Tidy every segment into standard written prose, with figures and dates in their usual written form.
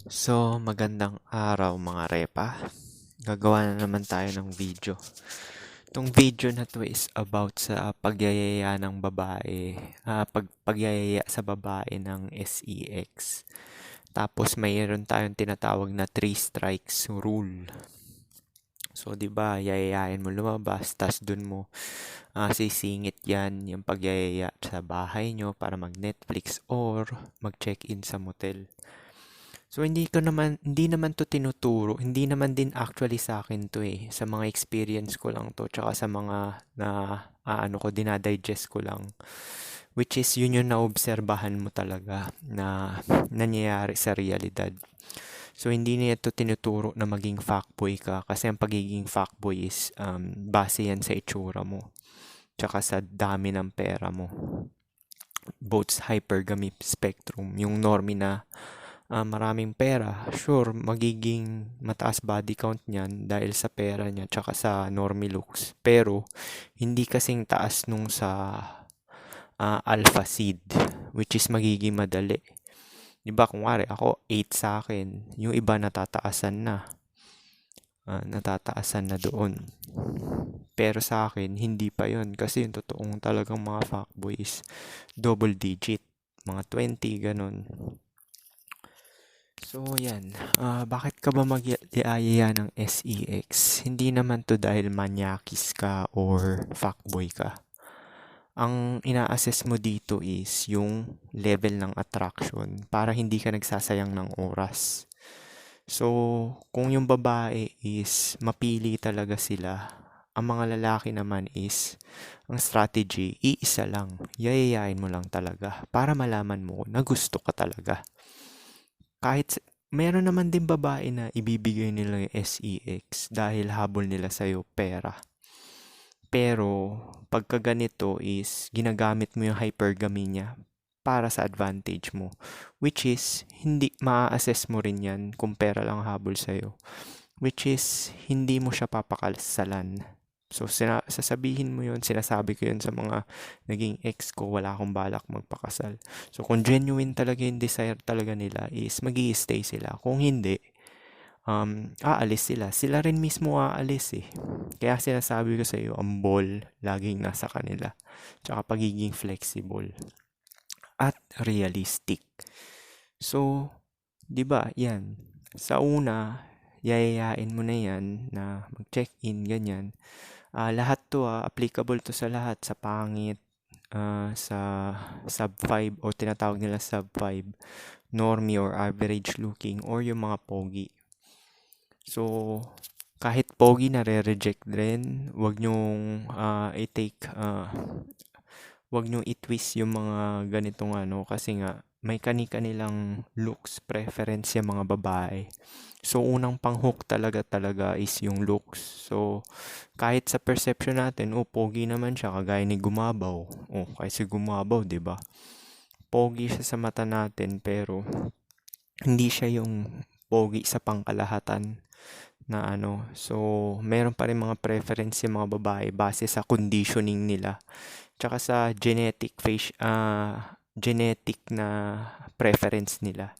Magandang araw mga repa. Gagawa na naman tayo ng video. Itong video na to is about sa pagyayaya ng babae, pagyayaya sa babae ng SEX. Tapos mayroon tayong tinatawag na 3 strikes rule. So, 'di ba, yayayain mo lumabas, tas dun mo sisingit 'yan, yung pagyayaya sa bahay nyo para mag-Netflix or mag-check-in sa motel. So hindi naman to tinuturo, hindi naman din actually sa akin to eh. Sa mga experience ko lang to, tsaka sa mga dinadigest ko lang. Which is yun yung naobserbahan mo talaga na nangyayari sa realidad. So hindi niya to tinuturo na maging fuckboy ka kasi ang pagiging fuckboy is base yan sa itsura mo. Tsaka sa dami ng pera mo. Both hypergamy spectrum, yung normie na maraming pera, sure, magiging mataas body count niyan dahil sa pera niya tsaka sa normie looks. Pero, hindi kasing taas nung sa alpha seed, which is magiging madali. Diba, kung wari, ako 8 sa akin, yung iba natataasan na. Natataasan na doon. Pero sa akin, hindi pa yon kasi yung totoong talagang mga fuckboys, double digit, mga 20, ganun. So, yan. Bakit ka ba mag-iaya ng SEX? Hindi naman to dahil manyakis ka or fuckboy ka. Ang ina-assess mo dito is yung level ng attraction para hindi ka nagsasayang ng oras. So, kung yung babae is mapili talaga sila, ang mga lalaki naman is, ang strategy, iisa lang. Yayayain mo lang talaga para malaman mo na gusto ka talaga. Meron naman din babae na ibibigay nila yung SEX dahil habol nila sa'yo pera. Pero, pagka ganito is, ginagamit mo yung hypergamy niya para sa advantage mo. Which is, hindi maa-assess mo rin yan kung pera lang habol sa'yo. Which is, hindi mo siya papakasalan. So, sasabihin mo yun, sinasabi ko yun sa mga naging ex ko, wala akong balak magpakasal. So, kung genuine talaga yung desire talaga nila is magi-stay sila. Kung hindi, aalis sila. Sila rin mismo aalis eh. Kaya sinasabi ko sa iyo, ang ball laging nasa kanila. Tsaka pagiging flexible at realistic. So, 'di ba? Yan. Sa una, yayayain mo na yan na mag-check-in, ganyan. Lahat to applicable to sa lahat, sa pangit, sa sub 5 o tinatawag nila sub 5, normie or average looking or yung mga pogi. So, kahit pogi nare-reject rin, wag nyong i-twist yung mga ganitong kasi nga may kani-kanilang looks preference yung mga babae. So, unang pang-hook talaga is yung looks. So, kahit sa perception natin, pogi naman siya, kagaya ni Gumabaw. Kasi Gumabaw, di ba? Pogi siya sa mata natin, pero hindi siya yung pogi sa pangkalahatan na So, meron pa rin mga preference yung mga babae base sa conditioning nila. Tsaka sa genetic na preference nila.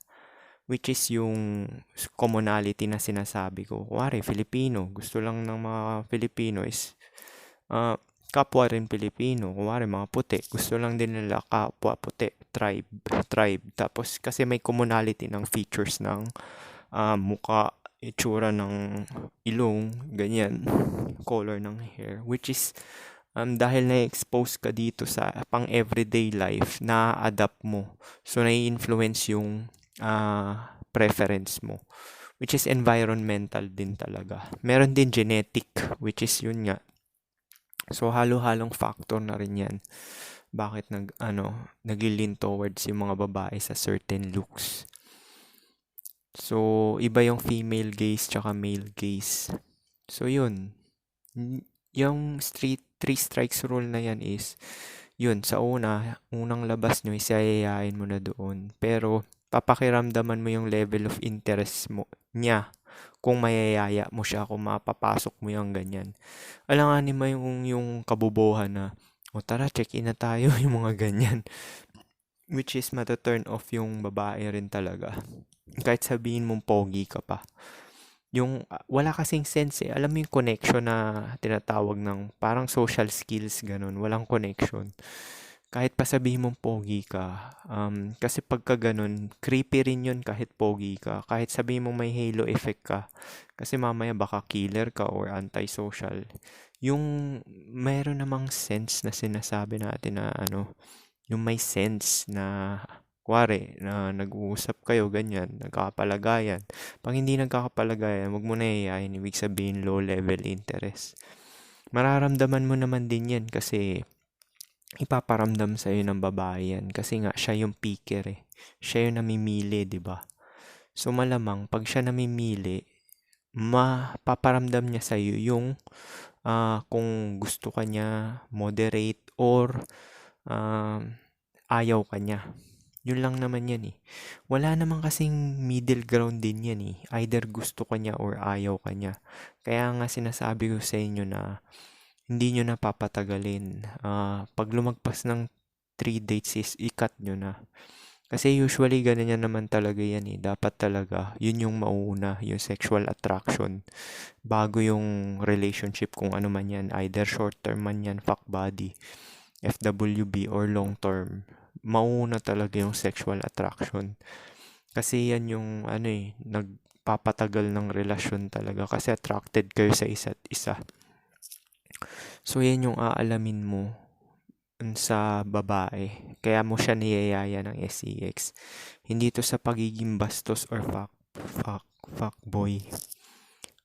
Which is yung commonality na sinasabi ko. Kuwari, Filipino. Gusto lang ng mga Filipino is kapwa rin Pilipino. Kuwari, mga puti. Gusto lang din nila kapwa puti. Tribe. Tapos, kasi may commonality ng features ng muka, itsura ng ilong, ganyan. Color ng hair. Which is, dahil na-expose ka dito sa pang everyday life, na-adapt mo. So, na-influence yung preference mo, which is environmental din talaga. Meron din genetic, which is yun nga. So, halo-halong factor na rin yan. Bakit nag-lean towards yung mga babae sa certain looks. So, iba yung female gaze tsaka male gaze. So, yun. Yung 3 strikes rule na yan is, yun, sa unang labas nyo, isayayain mo na doon. Pero, papakiramdaman mo yung level of interest mo niya kung mayayaya mo siya, kung mapapasok mo yung ganyan. Alanganin mo yung kabubuhan na, tara, check-in na tayo, yung mga ganyan. Which is mata-turn off yung babae rin talaga. Kahit sabihin mong pogi ka pa. Yung wala kasing sense eh. Alam mo yung connection na tinatawag ng parang social skills, ganun. Walang connection. Kahit pa sabihin mong pogi ka, kasi pagka ganun, creepy rin yun kahit pogi ka. Kahit sabihin mong may halo effect ka, kasi mamaya baka killer ka or antisocial. Yung mayroon namang sense na sinasabi natin na ano, yung may sense na kuwari na nag-uusap kayo ganyan, nagkakapalagayan. Pag hindi nagkakapalagayan, wag mo na yayain, ibig sabihin low level interest. Mararamdaman mo naman din yan kasi ipaparamdam sa'yo ng babae yan kasi nga siya yung picker eh. Siya yung namimili, di ba? So malamang pag siya namimili, mapaparamdam niya sa'yo yung kung gusto ka niya, moderate, or um, ayaw ka niya. Yun lang naman yan eh. Wala naman kasing middle ground din yan eh. Either gusto ka niya or ayaw ka niya. Kaya nga sinasabi ko sa inyo na hindi nyo na papatagalin. Pag lumagpas ng 3 dates is i-cut nyo na. Kasi usually ganyan naman talaga yan eh. Dapat talaga yun yung mauuna, yung sexual attraction. Bago yung relationship kung ano man yan. Either short term man yan, fuck buddy, FWB, or long term. Mauuna talaga yung sexual attraction. Kasi yan yung ano eh, nagpapatagal ng relasyon talaga. Kasi attracted kayo sa isa't isa. So yan yung aalamin mo sa babae. Kaya mo siya niyayaya ng SEX. Hindi to sa pagiging bastos or fuck boy.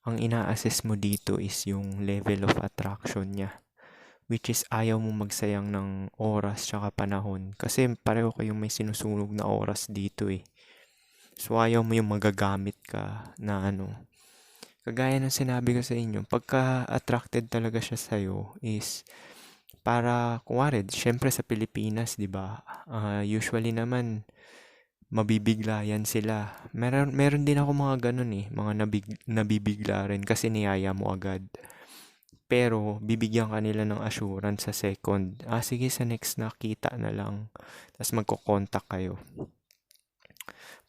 Ang ina-assess mo dito is yung level of attraction niya. Which is ayaw mo magsayang ng oras tsaka panahon. Kasi pareho kayong may sinusunog na oras dito eh. So ayaw mo yung magagamit ka na ano. Kagaya ng sinabi ko sa inyo, pagka attracted talaga siya sa'yo is para, kuwari, syempre sa Pilipinas, di ba? Usually naman, mabibigla yan sila. Meron din ako mga ganun eh, mga nabibigla rin kasi niyaya mo agad. Pero, bibigyan ka nila ng assurance sa second. Sige, sa next nakita na lang. Tapos magko-contact kayo.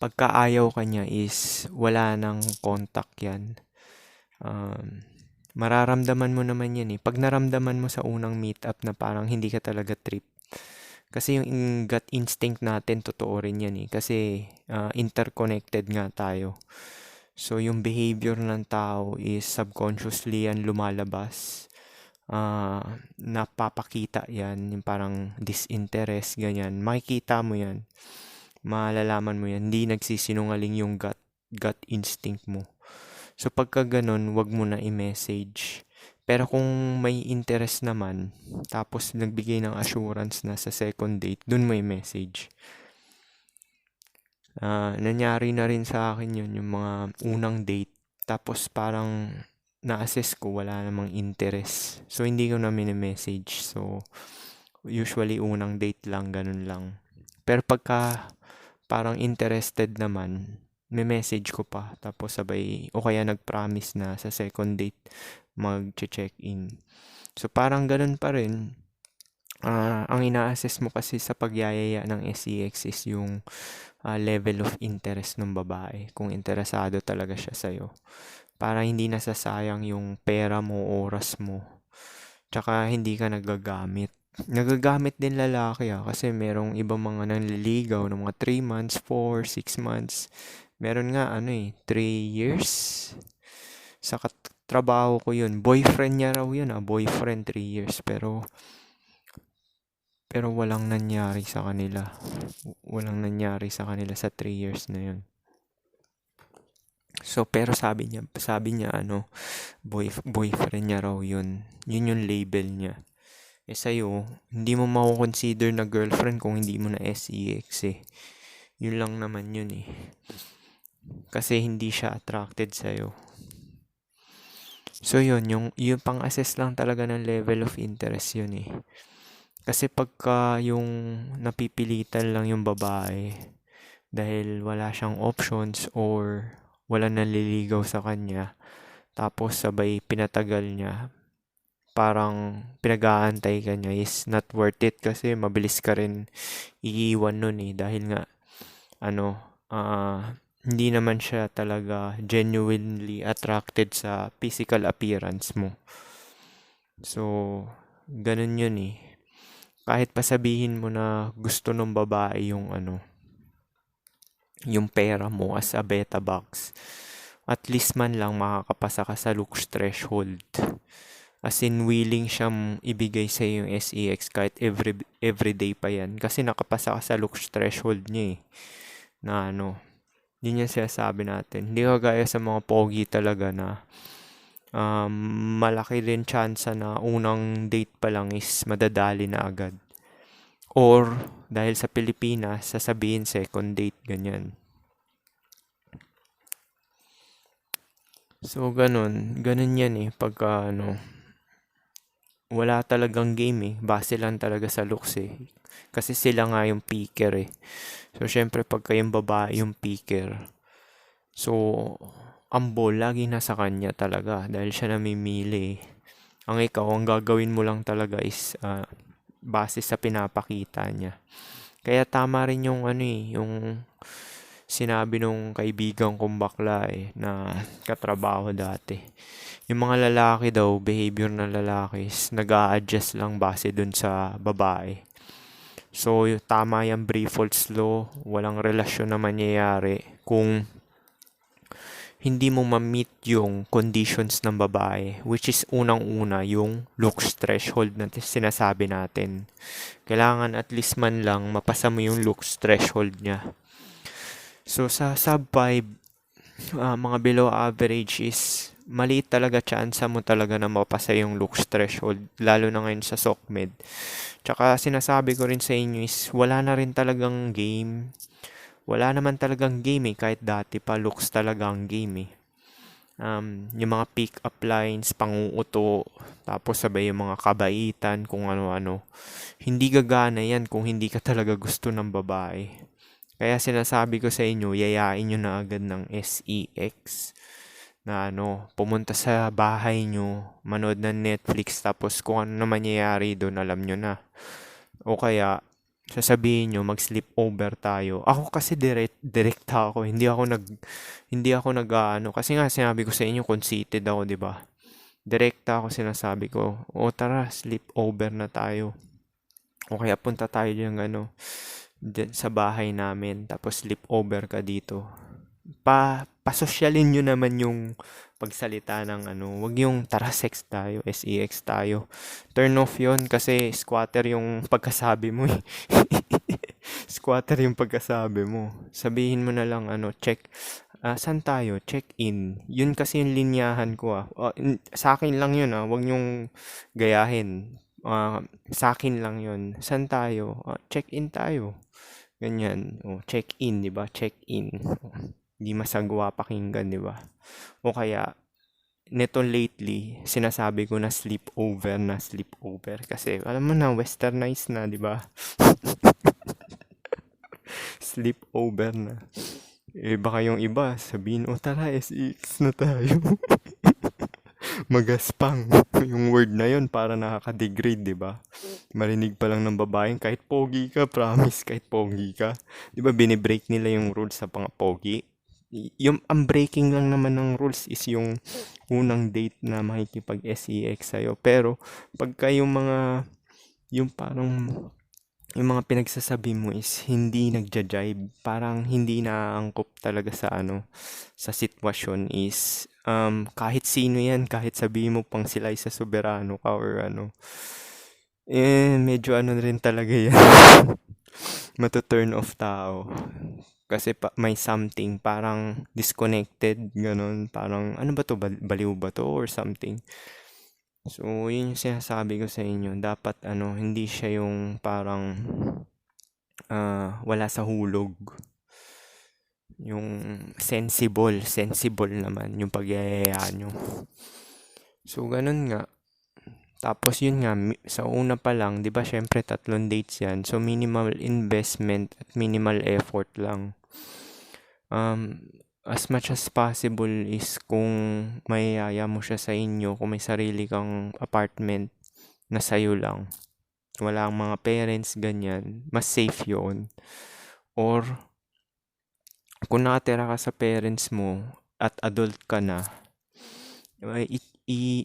Pagka ayaw ka niya is, wala nang contact yan. Mararamdaman mo naman yan eh. Pag naramdaman mo sa unang meetup na parang hindi ka talaga trip. Kasi yung gut instinct natin, totoo rin yan eh. Kasi interconnected nga tayo. So yung behavior ng tao is subconsciously yan lumalabas. Napapakita yan. Yung parang disinterest, ganyan. Makikita mo yan. Malalaman mo yan. Hindi nagsisinungaling yung gut instinct mo. So pagka ganun, wag mo na i-message. Pero kung may interest naman, tapos nagbigay ng assurance na sa second date, dun mo i-message. Nangyari na rin sa akin yun, yung mga unang date. Tapos parang na-assess ko, wala namang interest. So hindi ko na mini-message. So usually unang date lang, ganun lang. Pero pagka parang interested naman, may message ko pa. Tapos sabay, o kaya nag-promise na sa second date, mag-check-in. So parang ganun pa rin. Ang ina-assess mo kasi sa pagyayaya ng SEX is yung level of interest ng babae. Kung interesado talaga siya sa'yo. Para hindi nasasayang yung pera mo, oras mo. Tsaka hindi ka nagagamit. Nagagamit din lalaki kasi merong ibang mga nanliligaw ng mga 3 months, 4, 6 months. Meron nga 3 years. Sa trabaho ko yun. Boyfriend niya raw yun boyfriend 3 years. Pero walang nangyari sa kanila. Walang nangyari sa kanila sa 3 years na yun. So pero sabi niya boyfriend niya raw yun. Yun yung label niya. Sa'yo, hindi mo mako-consider na girlfriend kung hindi mo na SEX eh. Yun lang naman yun eh. Kasi hindi siya attracted sa'yo. So yun, yung pang-assess lang talaga ng level of interest yun eh. Kasi pagka yung napipilitan lang yung babae dahil wala siyang options or wala naliligaw sa kanya, tapos sabay pinatagal niya, parang pinag-aantay ka niya is not worth it kasi mabilis ka rin iiwan nun eh dahil nga hindi naman siya talaga genuinely attracted sa physical appearance mo. So, ganun yun eh. Kahit pa sabihin mo na gusto ng babae yung yung pera mo as a beta box, at least man lang makakapasa ka sa looks threshold. As in, willing siyang ibigay sa yung SEX kahit everyday pa yan. Kasi nakapasa ka sa looks threshold niya eh. Na yun yung sinasabi natin. Hindi kagaya sa mga pogi talaga na malaki din chance na unang date pa lang is madadali na agad. Or, dahil sa Pilipinas, sasabihin second date, ganyan. So, ganun. Ganun yan eh. Pagka wala talagang game eh. Base lang talaga sa looks eh. Kasi sila nga yung picker eh. So, syempre, pagka yung babae yung picker, so, ang ball lagi nasa kanya talaga dahil siya namimili. Ang ikaw, ang gagawin mo lang talaga is base sa pinapakita niya. Kaya tama rin yung yung sinabi nung kaibigan kong bakla na katrabaho dati. Yung mga lalaki daw, behavior ng lalaki is nag-a-adjust lang base dun sa babae. So, tama yung Briford's Law. Walang relasyon na mangyayari kung hindi mo ma-meet yung conditions ng babae, which is unang-una yung looks threshold na sinasabi natin. Kailangan at least man lang mapasa mo yung looks threshold niya. So sa sub 5, mga below average is maliit talaga chance mo talaga na mapasa yung looks threshold, lalo na ngayon sa SOCMED. Tsaka sinasabi ko rin sa inyo is wala na rin talagang game. Wala naman talagang game eh, kahit dati pa looks talaga ang game eh. Yung mga pick-up lines, panguuto, tapos sabay yung mga kabaitan, kung ano-ano. Hindi gagana yan kung hindi ka talaga gusto ng babae. Kaya sinasabi ko sa inyo, yayain nyo na agad ng SEX na pumunta sa bahay nyo, manood ng Netflix, tapos kung ano na mangyayari doon, alam nyo na. O kaya, sasabihin nyo, mag-sleepover tayo. Ako kasi direkta ako. Hindi ako kasi nga sinabi ko sa inyo, conceited ako, di ba? Direkta ako sinasabi ko, o tara, sleepover na tayo. O kaya punta tayo dyan, sa bahay namin, tapos sleepover ka dito. Pasosyalin nyo naman yung pagsalita ng wag yung tara sex tayo, SEX tayo. Turn off yon kasi squatter yung pagkasabi mo eh. Squatter yung pagkasabi mo. Sabihin mo na lang check. Saan tayo? Check-in. Yun kasi yung linyahan ko sa akin lang yun wag nyong gayahin. Sa akin lang yun. Saan tayo? Check-in tayo. Ganyan. Check-in, di ba? Check-in. Di masagwa pakinggan, di ba? O kaya, neto lately, sinasabi ko na sleepover. Kasi, alam mo na, westernized na, di ba? Sleepover na. Baka yung iba, sabihin, tara, SX na tayo. Magaspang. Yung word na yun, para nakaka-degrade, di ba? Marinig pa lang ng babaeng, kahit pogi ka, promise, kahit pogi ka. Di ba, binibreak nila yung rules sa mga pogi? Ang breaking lang naman ng rules is yung unang date na makikipag-SEX sa'yo. Pero, pagka yung parang, yung mga pinagsasabi mo is hindi nagja-jibe, parang hindi naaangkop talaga sa sitwasyon is, kahit sino yan, kahit sabihin mo pang sila sa soberano ka or medyo rin talaga yan. Matu-turn off tao. Kasi may something, parang disconnected, ganun. Parang, ano ba to? Baliw ba to? Or something. So, yun yung sinasabi ko sa inyo. Dapat, hindi siya yung parang wala sa hulog. Yung sensible naman yung pagyayaya nyo. So, ganun nga. Tapos yun nga, sa una pa lang, di ba syempre 3 dates yan. So, minimal investment at minimal effort lang. As much as possible is kung mayaya mo siya sa inyo, kung may sarili kang apartment na sa'yo lang, wala ang mga parents, ganyan, mas safe yon. Or, Kung nakatira ka sa parents mo at adult ka na,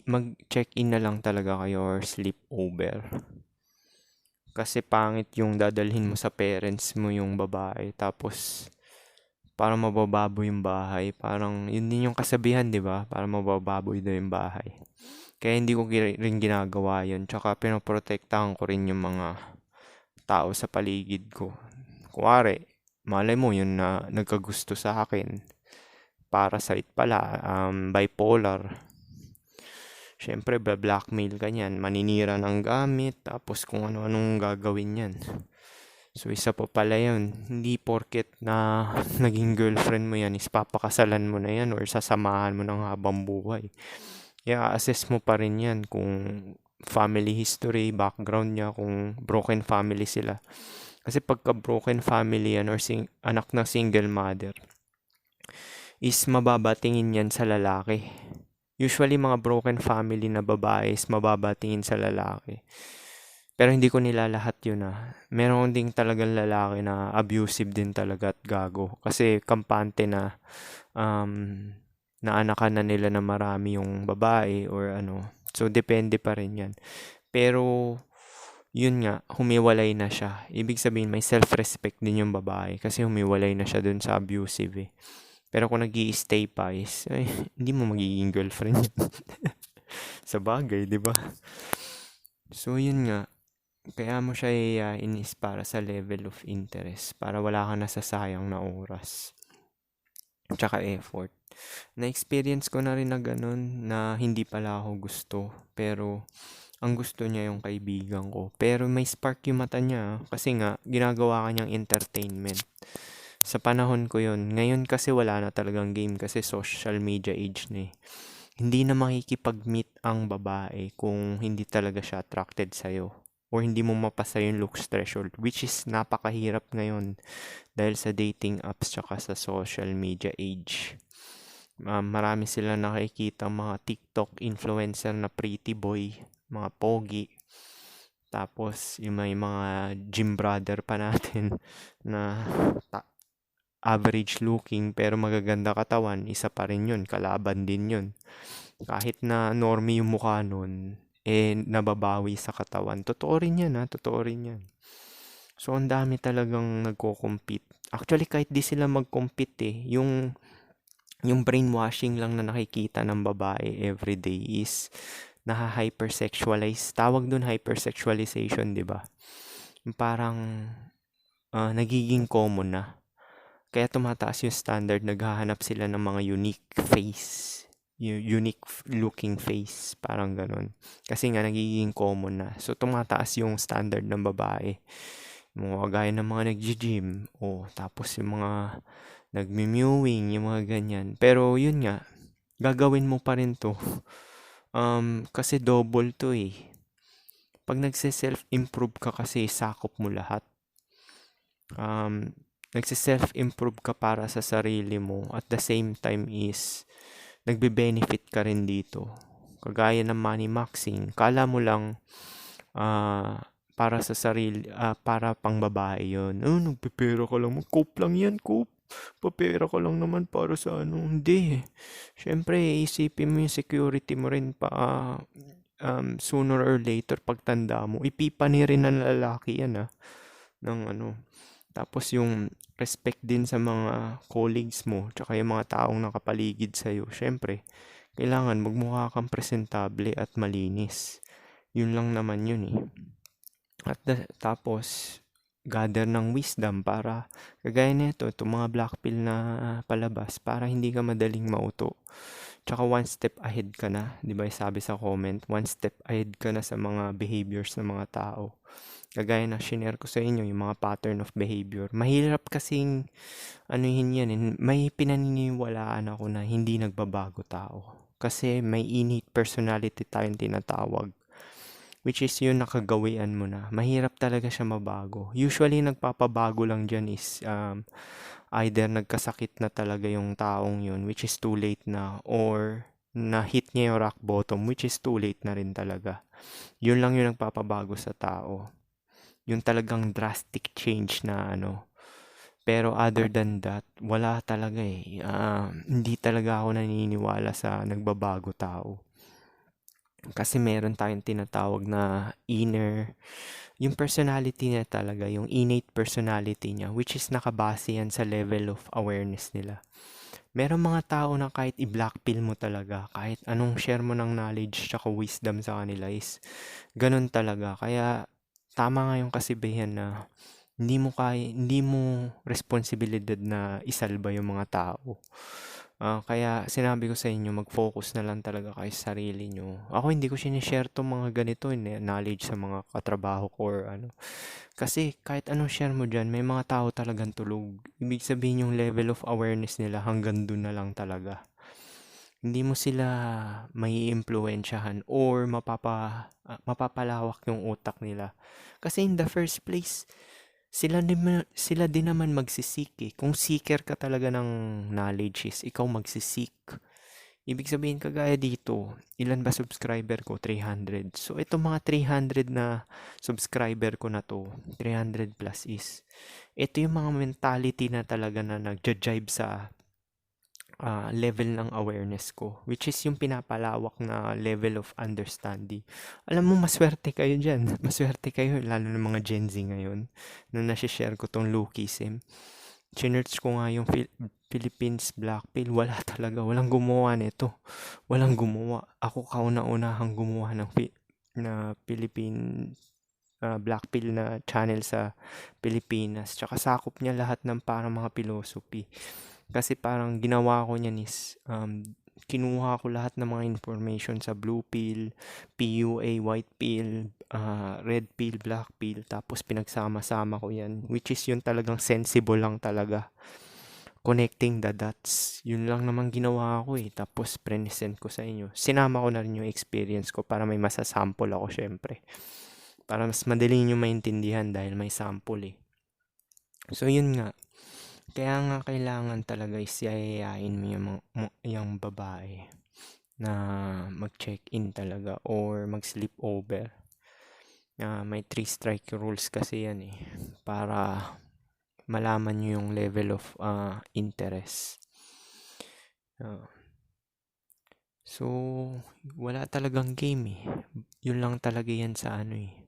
mag-check-in na lang talaga kayo or sleep over. Kasi pangit yung dadalhin mo sa parents mo yung babae tapos para mabababoy yung bahay. Parang yun din yung kasabihan, 'di ba? Para mabababoy daw yung bahay. Kaya hindi ko rin ginagawa yun. Tsaka pinoprotektahan ko rin yung mga tao sa paligid ko. Kuwari, malay mo yun na nagkagusto sa akin. Parasite pala, bipolar. Siyempre, blackmail ka niyan. Maninira ng gamit, tapos kung ano-anong gagawin yan. So, isa pa pala yun. Hindi porket na naging girlfriend mo yan is papakasalan mo na yan or sasamahan mo ng habang buhay. Kaya assess mo pa rin yan kung family history, background niya, kung broken family sila. Kasi pagka broken family yan or anak ng single mother, is mababatingin yan sa lalaki. Usually mga broken family na babae is mababatingin sa lalaki. Pero hindi ko nilalahat yun Meron ding talagang lalaki na abusive din talaga at gago. Kasi kampante na naanakan na nila na marami yung babae or ano. So, depende pa rin yan. Pero, yun nga, humiwalay na siya. Ibig sabihin, may self-respect din yung babae kasi humiwalay na siya dun sa abusive eh. Pero kung nag-i-stay pa is, ay, hindi mo magiging girlfriend yan. Sa bagay, di ba? So, yun nga. Kaya mo siya inis para sa level of interest. Para wala kang nasasayang na oras. Tsaka effort. Na-experience ko na rin na ganun na hindi pala ako gusto. Pero, ang gusto niya yung kaibigan ko. Pero may spark yung mata niya. Kasi nga, ginagawa ka niyang entertainment. Sa panahon ko yun. Ngayon kasi wala na talagang game kasi social media age na eh. Hindi na makikipag-meet ang babae kung hindi talaga siya attracted sa'yo. Or hindi mo mapasa yung looks threshold. Which is napakahirap ngayon. Dahil sa dating apps tsaka sa social media age. Marami sila nakikita mga TikTok influencer na pretty boy. Mga pogi. Tapos yung may mga gym brother pa natin na average looking pero magaganda katawan, isa pa rin yun, kalaban din yun. Kahit na normie yung mukha nun, nababawi sa katawan. Totoo rin yan totoo rin yan. So, ang dami talagang nagko-compete. Actually, kahit di sila mag-compete yung brainwashing lang na nakikita ng babae everyday is naha-hypersexualize. Tawag dun hypersexualization, di ba? Parang nagiging common na. Kaya tumataas yung standard, naghahanap sila ng mga unique face. Unique looking face. Parang ganun. Kasi nga nagiging common na. So tumataas yung standard ng babae. Mga gaya ng mga nag-gym. Tapos yung mga nagmi-mewing, yung mga ganyan. Pero yun nga, gagawin mo pa rin to. Kasi double to eh. Pag nagse-self-improve ka kasi, sakop mo lahat. Nagse-self-improve ka para sa sarili mo at the same time is nagbe-benefit ka rin dito. Kagaya ng money maxing, kala mo lang para sa sarili, para pang babae yun. Nagpipera ka lang. Cope lang yan, cope. Papera ka lang naman para sa ano. Hindi. Siyempre, isipin mo yung security mo rin pa. Sooner or later, pagtanda mo, ipipani rin ng lalaki yan ng ano. Tapos yung respect din sa mga colleagues mo, tsaka yung mga taong nakapaligid sa'yo. Siyempre, kailangan magmukha kang presentable at malinis. Yun lang naman yun eh. At tapos, gather ng wisdom para, kagaya nito, itong mga black pill na palabas, para hindi ka madaling mauto. Tsaka one step ahead ka na, di ba sabi sa comment, one step ahead ka na sa mga behaviors ng mga tao. Kagaya na shinare ko sa inyo, yung mga pattern of behavior. Mahirap kasing, anuhin yan, may pinaniniwalaan ako na hindi nagbabago tao. Kasi may innate personality tayong tinatawag. Which is yun nakagawian mo na. Mahirap talaga siya mabago. Usually, nagpapabago lang dyan is either nagkasakit na talaga yung taong yun, which is too late na, or na-hit niya yung rock bottom, which is too late na rin talaga. Yun lang yung nagpapabago sa tao. Yung talagang drastic change na ano. Pero other than that, wala talaga eh. Hindi talaga ako naniniwala sa nagbabago tao. Kasi meron tayong tinatawag na yung personality niya talaga, yung innate personality niya, which is nakabase yan sa level of awareness nila. Meron mga tao na kahit i-blackpill mo talaga, kahit anong share mo ng knowledge tsaka wisdom sa kanila is ganun talaga. Kaya tama nga yung kasibihan na hindi mo responsibilidad na isalba yung mga tao. Kaya sinabi ko sa inyo, mag-focus na lang talaga kayo sa sarili nyo. Ako hindi ko sinishare tong mga ganito, knowledge sa mga katrabaho ko or ano. Kasi kahit anong share mo dyan, may mga tao talagang tulog. Ibig sabihin yung level of awareness nila hanggang dun na lang talaga. Hindi mo sila mai-impluwensyahan or mapapalawak yung utak nila. Kasi in the first place, sila din naman magsisik eh. Kung seeker ka talaga ng knowledge is ikaw magsisik. Ibig sabihin kagaya dito, ilan ba subscriber ko? 300. So itong mga 300 na subscriber ko na to, 300 plus is, ito yung mga mentality na talaga na nagja-jibe sa level ng awareness ko, which is yung pinapalawak na level of understanding. Alam mo, maswerte kayo dyan. Maswerte kayo, lalo ng mga Gen Z ngayon, nung nasishare ko tong Lookism. Chinerch ko nga yung Philippines Black Pill, wala talaga, walang gumawa nito. Walang gumawa. Ako kauna-unahang gumawa ng na Philippine Black Pill na channel sa Pilipinas. Tsaka sakop niya lahat ng parang mga philosophy. Kasi parang ginawa ko niyan is kinuha ko lahat ng mga information sa blue pill, PUA, white pill, red pill, black pill, tapos pinagsama-sama ko yan, which is yun talagang sensible lang talaga. Connecting the dots. Yun lang naman ginawa ko eh. Tapos present ko sa inyo. Sinama ko na rin yung experience ko para may masasample ako syempre. Para mas madali nyo maintindihan dahil may sample eh. So yun nga. Kaya nga kailangan talaga isiyayain mo yung babae na mag-check-in talaga or mag-sleep over. May 3 strike rules kasi yan eh. Para malaman nyo yung level of interest. So, wala talagang game eh. Yun lang talaga yan sa ano eh.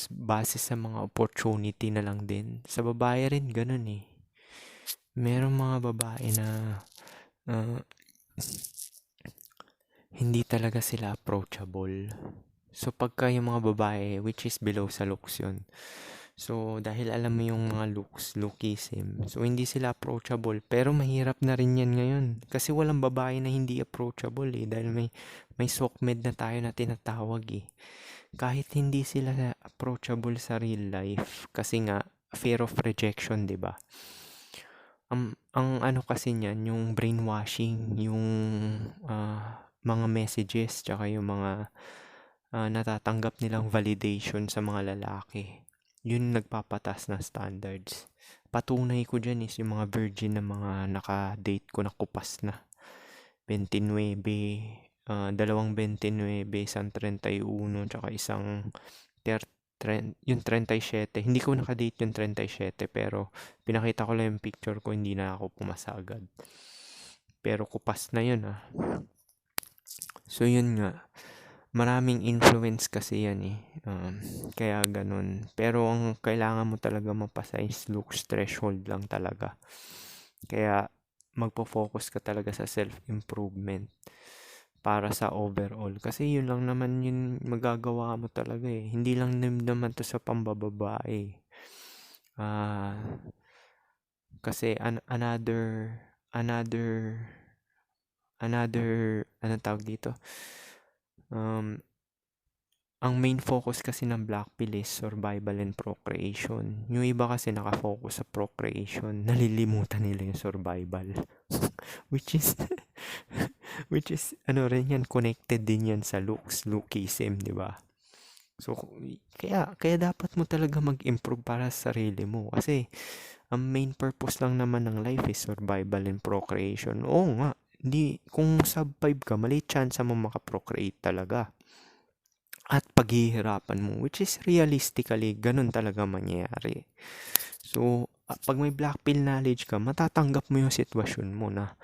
Base sa mga opportunity na lang din. Sa babae rin, ganun eh. Merong mga babae na hindi talaga sila approachable. So, pagka yung mga babae, which is below sa looks yun. So, dahil alam mo yung mga lookism. So, hindi sila approachable. Pero mahirap na rin yan ngayon. Kasi walang babae na hindi approachable eh. Dahil may sokmed na tayo na tinatawag eh. Kahit hindi sila approachable sa real life. Kasi nga, fear of rejection, di ba? Ang ano kasi niyan, yung brainwashing, yung mga messages, tsaka yung mga natatanggap nilang validation sa mga lalaki. Yun nagpapatas na standards. Patunay ko dyan is yung mga virgin na mga naka-date ko na kupas na. 29, dalawang 29, isang 31, tsaka isang yung 37. Hindi ko nakadate yung 37 pero pinakita ko lang yung picture ko, hindi na ako pumasa agad. Pero kupas na yun ah. So yun nga. Maraming influence kasi yan eh. Kaya ganun. Pero ang kailangan mo talaga mapasa is looks threshold lang talaga. Kaya magpo-focus ka talaga sa self-improvement para sa overall. Kasi yun lang naman yun magagawa mo talaga eh. Hindi lang naman to sa pambababae. Kasi another anong tawag dito? Ang main focus kasi ng black pill is survival and procreation. Yung iba kasi nakafocus sa procreation, nalilimutan nila yung survival. which is ano rin yan, connected din yan sa lookism, di ba? So kaya dapat mo talaga mag-improve para sa sarili mo kasi ang main purpose lang naman ng life is survival and procreation. Oo nga, kung sub-5 ka, mali chance mo makaprocreate talaga. At paghihirapan mo, which is realistically, ganun talaga mangyayari. So, pag may black pill knowledge ka, matatanggap mo yung sitwasyon mo na,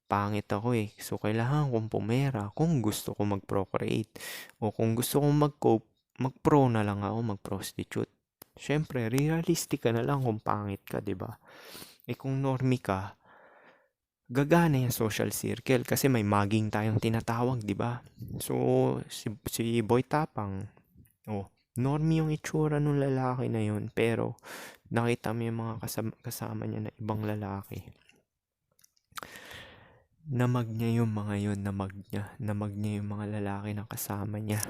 pangit ako eh. So, kailangan kong pumera kung gusto ko mag-procreate. O kung gusto kong mag-cope, mag-pro na lang ako, mag-prostitute. Siyempre, realistic ka na lang kung pangit ka, di ba? Eh kung normie ka, gagana yung social circle kasi may mugging tayong tinatawag, di ba? So, si Boy Tapang, normie yung itsura ng lalaki na yun, pero nakita mo yung mga kasama niya na ibang lalaki. Namag niya yung mga yun, namag niya yung mga lalaki na kasama niya.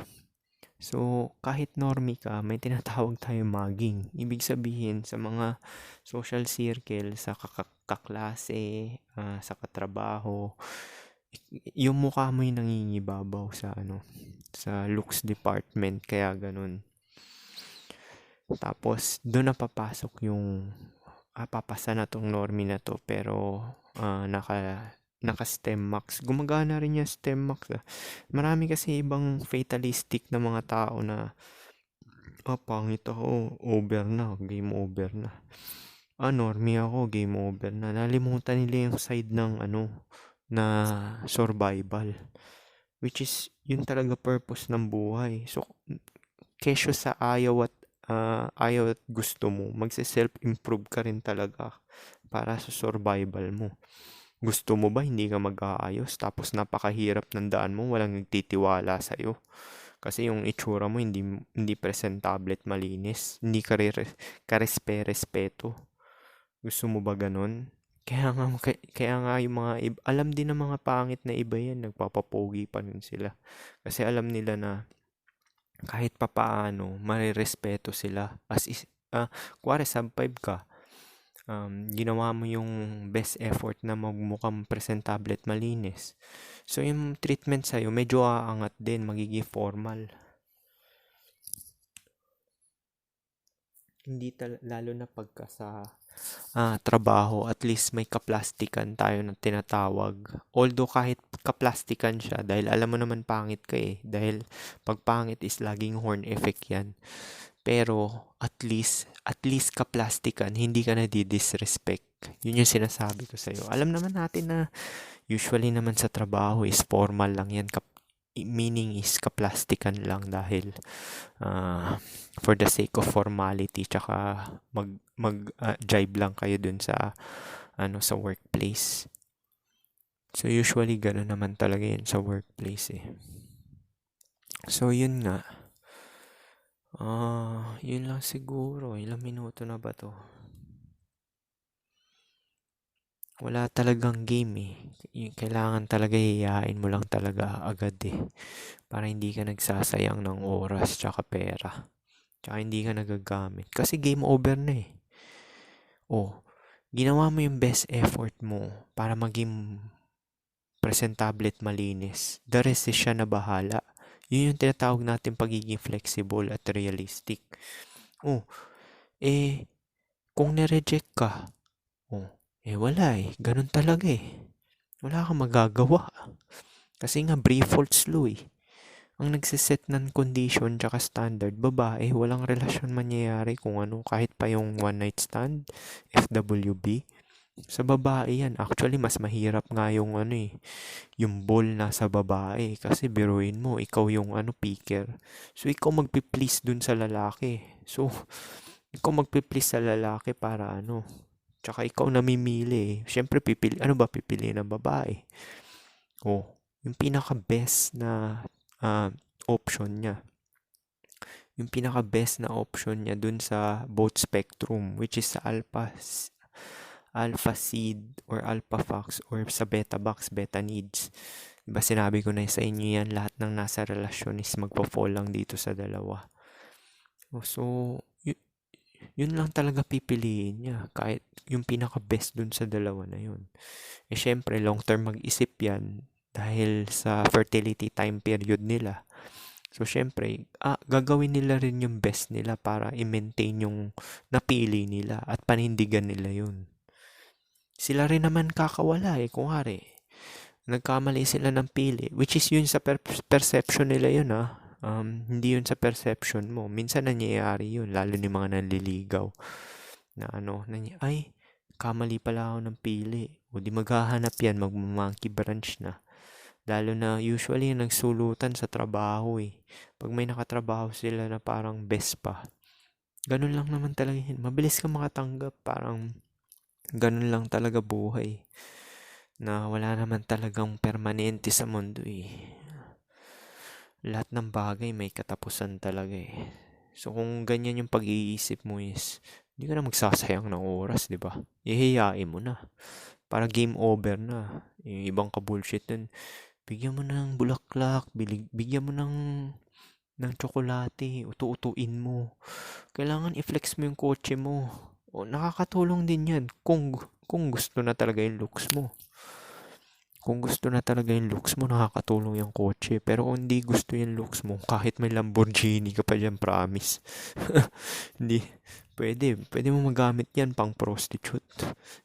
So, kahit normie ka, may tinatawag tayong mugging. Ibig sabihin, sa mga social circle, sa kaklase, sa katrabaho, yung mukha mo yung nangingibabaw sa looks department, kaya ganun. Tapos, doon na papasok yung, papasa na tong normie na to, pero naka STEM Max. Gumagana rin yung STEM Max. Marami kasi ibang fatalistic na mga tao na pangit ako, over na, game over na. Normie ako, game over na. Nalimutan nila yung side ng na survival. Which is, yun talaga purpose ng buhay. So, kesyo sa ayaw at gusto mo, magse-self-improve ka rin talaga para sa survival mo. Gusto mo ba hindi ka mag-aayos tapos napakahirap ng daan mo, walang nagtitiwala sa'yo? Kasi yung itsura mo hindi presentable at malinis, hindi ka respeto. Gusto mo ba ganun? Kaya nga yung mga alam din ng mga pangit na iba yan, nagpapapogi pa rin sila. Kasi alam nila na kahit papaano, marirespeto sila. Kuwari sub 5 ka, ginawa mo yung best effort na magmukhang presentable at malinis. So, yung treatment sa'yo, medyo aangat din, magiging formal. Hindi lalo na pagka sa trabaho, at least may kaplastikan tayo na tinatawag. Although kahit kaplastikan siya, dahil alam mo naman pangit ka eh. Dahil pag pangit is laging horn effect yan. Pero at least kaplastikan, hindi ka na di-disrespect. Yun yung sinasabi ko sa'yo. Alam naman natin na usually naman sa trabaho is formal lang yan. Meaning is kaplastikan lang dahil for the sake of formality, tsaka jibe lang kayo dun sa sa workplace. So usually gano'n naman talaga yun sa workplace eh. So yun nga. Yun lang siguro. Ilang minuto na ba to? Wala talagang game eh. Kailangan talaga hiyain mo lang talaga agad eh. Para hindi ka nagsasayang ng oras tsaka pera. Tsaka hindi ka nagagamit. Kasi game over na eh. Ginawa mo yung best effort mo para maging presentable at malinis. The rest is siya na bahala. Yun yung tinatawag natin pagiging flexible at realistic. Kung nireject ka, wala eh. Ganun talaga eh. Wala kang magagawa. Kasi nga, Bree-Foltz law eh. Ang nagsiset ng condition tsaka standard, babae, walang relasyon mangyayari kung kahit pa yung one night stand, FWB. Sa babae yan, actually mas mahirap nga yung yung ball nasa babae. Kasi biruin mo, ikaw yung picker. So, ikaw magpi-please dun sa lalaki. So, ikaw magpi-please sa lalaki para tsaka ikaw namimili. Siyempre, ano ba pipili ng babae? Yung pinaka-best na option niya. Yung pinaka-best na option niya dun sa both spectrum, which is sa alpha seed or alpha fox or sa beta box, beta needs. Diba sinabi ko na sa inyo yan, lahat ng nasa relasyon is magpa-fall lang dito sa dalawa. So, yun lang talaga pipiliin niya. Kahit yung pinaka-best dun sa dalawa na yun. Syempre, long-term mag-isip yan dahil sa fertility time period nila. So, syempre, gagawin nila rin yung best nila para i-maintain yung napili nila at panindigan nila yun. Sila rin naman kakawala eh. Kung hari, nagkamali sila ng pili. Which is yun sa perception nila yun hindi yun sa perception mo. Minsan nangyayari yun, lalo ni mga nanliligaw. na ay, kamali pala ako ng pili. O di maghahanap yan, magmamonkey branch na. Lalo na usually nagsulutan sa trabaho eh. Pag may nakatrabaho sila na parang best pa, ganun lang naman talaga yun. Mabilis ka makatanggap, parang ganun lang talaga buhay. Na wala naman talagang permanente sa mundo eh. Lahat ng bagay may katapusan talaga eh. So kung ganyan yung pag-iisip mo is, hindi ka na magsasayang ng oras, di ba? Ihiyain mo na. Para game over na. Yung ibang ka-bullshit dun. Bigyan mo ng bulaklak, bigyan mo ng tsokolate, utu-utuin mo. Kailangan i-flex mo yung kotse mo. O, nakakatulong din yan kung gusto na talaga yung looks mo. Kung gusto na talaga yung looks mo, nakakatulong yung kotse. Pero kung hindi gusto yung looks mo, kahit may Lamborghini ka pa dyan, promise. Hindi. Pwede mo magamit yan pang prostitute.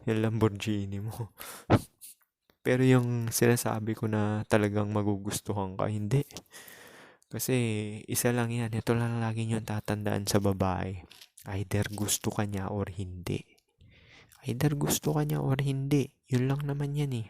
Yung Lamborghini mo. Pero yung sinasabi ko na talagang magugustuhan ka, hindi. Kasi isa lang yan. Ito lang lagi nyo tatandaan sa babae. Either gusto ka niya or hindi. Either gusto ka niya or hindi. Yun lang naman yan eh.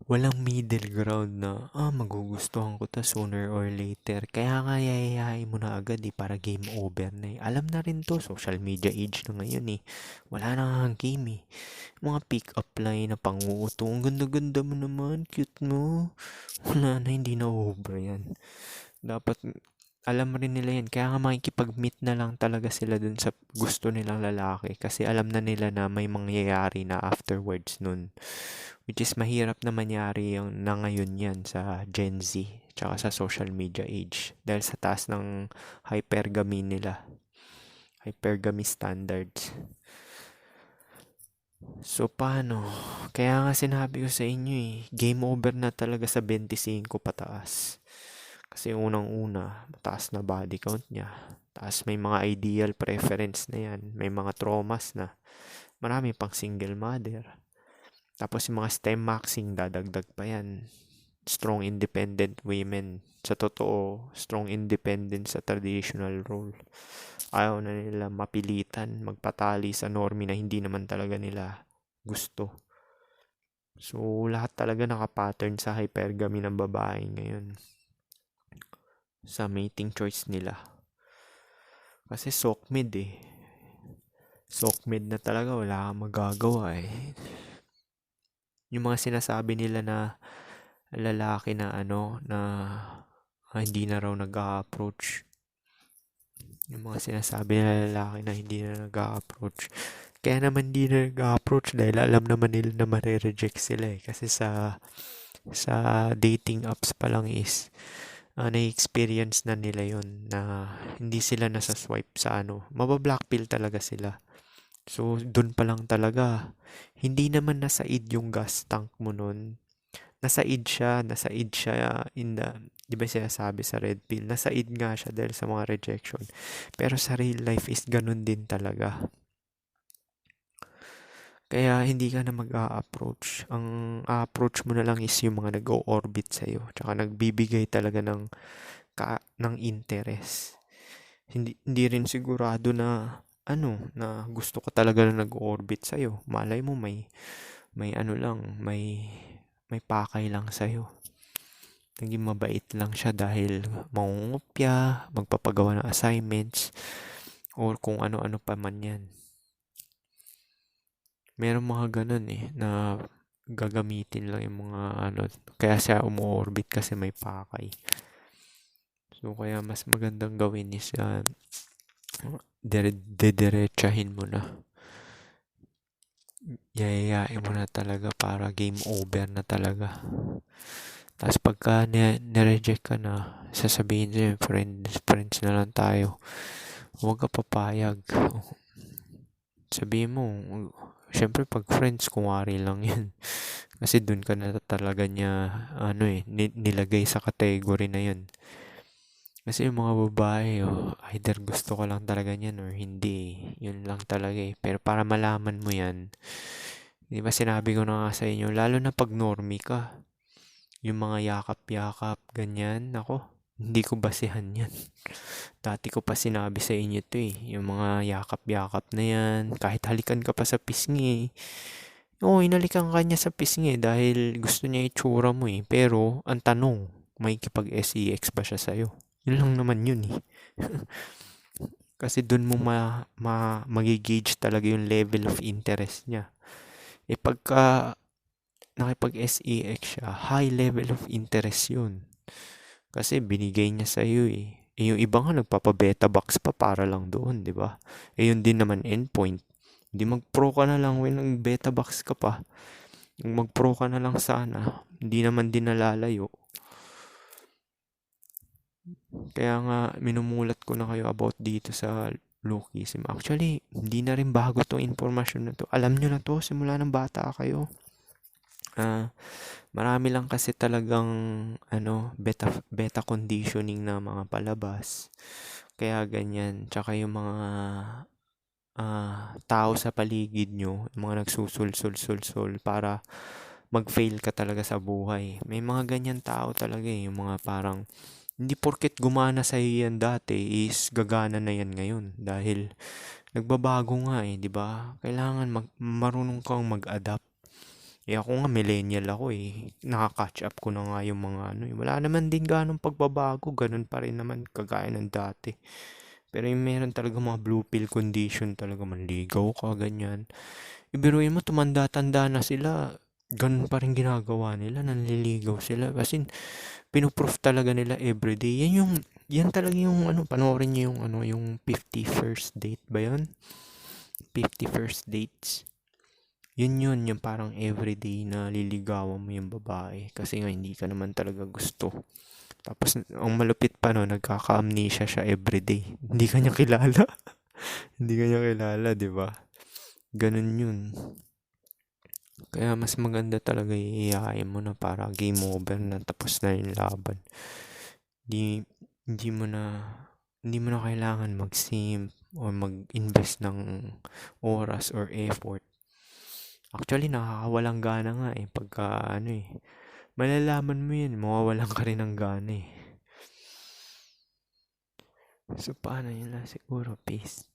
Walang middle ground na, magugustuhan ko ta sooner or later. Kaya nga yayayain mo na agad eh, para game over na eh. Alam na rin to, social media age na ngayon eh. Wala na nga game eh. Mga pick-up line na panguto. Ang ganda-ganda mo naman, cute mo. Wala na, hindi na over yan. Dapat, alam rin nila yan. Kaya nga makikipag-meet na lang talaga sila dun sa gusto nilang lalaki. Kasi alam na nila na may mangyayari na afterwards nun. Which is mahirap na mangyari yung na ngayon yan sa Gen Z tsaka sa social media age. Dahil sa taas ng hypergamy nila. Hypergamy standards. So, paano? Kaya nga sinabi ko sa inyo eh, game over na talaga sa 25 pataas. Kasi unang-una, mataas na body count niya. Tapos may mga ideal preference na yan. May mga traumas na. Marami pang single mother. Tapos yung mga STEM maxing, dadagdag pa yan. Strong independent women. Sa totoo, strong independent sa traditional role. Ayaw na nila mapilitan, magpatali sa normy na hindi naman talaga nila gusto. So, lahat talaga nakapattern sa hypergamy ng babae ngayon. Sa mating choice nila. Kasi sockmid eh. Sockmid na talaga, wala kang magagawa eh. Yung mga sinasabi nila na lalaki na hindi na raw nag-a-approach. Yung mga sinasabi nila lalaki na hindi na nag-a-approach. Kaya naman hindi na nag-a-approach dahil alam naman nila na mare-reject sila eh. Kasi sa dating apps pa lang is na-experience na nila yon na hindi sila nasa swipe sa mabablockpill talaga sila. So, dun pa lang talaga, hindi naman nasaid yung gas tank mo nun. Nasaid siya in the, di ba sinasabi sa red pill, nasaid nga siya dahil sa mga rejection. Pero sa real life is ganun din talaga. Kaya hindi ka na mag-a-approach. Ang approach mo na lang is yung mga nag-o-orbit sa'yo. Tsaka nagbibigay talaga ng interest. Hindi rin sigurado na na gusto ko talaga na nag-orbit sa'yo. Malay mo may pakay lang sa'yo. Naging mabait lang siya dahil mangungopya, magpapagawa ng assignments, or kung ano-ano pa man yan. Meron mga ganun eh, na gagamitin lang yung mga kaya siya umu-orbit kasi may pakay. So, kaya mas magandang gawin is dediretsahin mo na. Yayayain mo na talaga para game over na talaga. Tapos pagka nireject ka na, sasabihin sa'yo, friends na lang tayo. Huwag ka papayag. Sabihin mo, syempre pag friends, kumari lang yan. Kasi dun ka na talaga niya, nilagay sa category na yun. Kasi yung mga babae, either gusto ko lang talaga niyan or hindi. Yun lang talaga eh. Pero para malaman mo yan, di ba sinabi ko na nga sa inyo, lalo na pag normie ka, yung mga yakap-yakap, ganyan, ako, Hindi ko basehan yan. Dati ko pa sinabi sa inyo to eh. Yung mga yakap-yakap na yan. Kahit halikan ka pa sa pisngi eh. Oo, inalikan ka niya sa pisngi dahil gusto niya itsura mo eh. Pero, ang tanong, may kipag-sex ba siya sa'yo? Yun lang naman yun eh. Kasi dun mo magigauge talaga yung level of interest niya. Eh pagka nakipag-sex siya, high level of interest yun. Kasi binigay niya sa iyo eh. Eh yung iba nga nagpapa-beta box pa para lang doon, 'di ba? Eh yun din naman endpoint. Hindi mag-pro ka na lang when nag-beta box ka pa. Yung mag-pro ka na lang sana, hindi naman din nalalayo. Kaya nga minumulat ko na kayo about dito sa Lookism. Actually, hindi na rin bago tong informasyon na to. Alam nyo na to simula ng bata kayo. Ah, marami lang kasi talagang beta conditioning na mga palabas. Kaya ganyan. Tsaka yung mga tao sa paligid nyo, yung mga nagsusul-sul-sul-sul para mag-fail ka talaga sa buhay. May mga ganyan tao talaga eh, yung mga parang hindi porket gumana sa yan dati is gagana na yan ngayon dahil nagbabago nga eh, 'di ba? Kailangan marunong kang mag-adapt. Eh ako nga millennial ako eh. Naka-catch up ko na nga yung mga wala naman din ganong pagbabago, ganun pa rin naman kagaya ng dati. Pero yung meron talaga mga blue pill condition talaga manligaw ka ganyan. Ibiruin mo tumanda-tanda na sila, ganun pa rin ginagawa nila, nanliligaw sila kasi pinuproof talaga nila everyday. Yan talaga yung panoorin niyo yung yung 50 first date ba yun? 50 first dates. Yun, yung parang everyday na liligawan mo yung babae kasi nga hindi ka naman talaga gusto. Tapos, ang malupit pa no, nagkaka-amnesia siya everyday. Hindi ka niya kilala. Hindi ka niya kilala, di ba? Ganun yun. Kaya mas maganda talaga iiyakin mo na para game over na tapos na yung laban. Di, hindi mo na, hindi mo na kailangan mag-simp o mag-invest ng oras or effort. Actually, nakakawalang gana nga eh. Pagka malalaman mo yun, mawawalan ka rin ng gana eh. So, paano yun lang siguro, peace.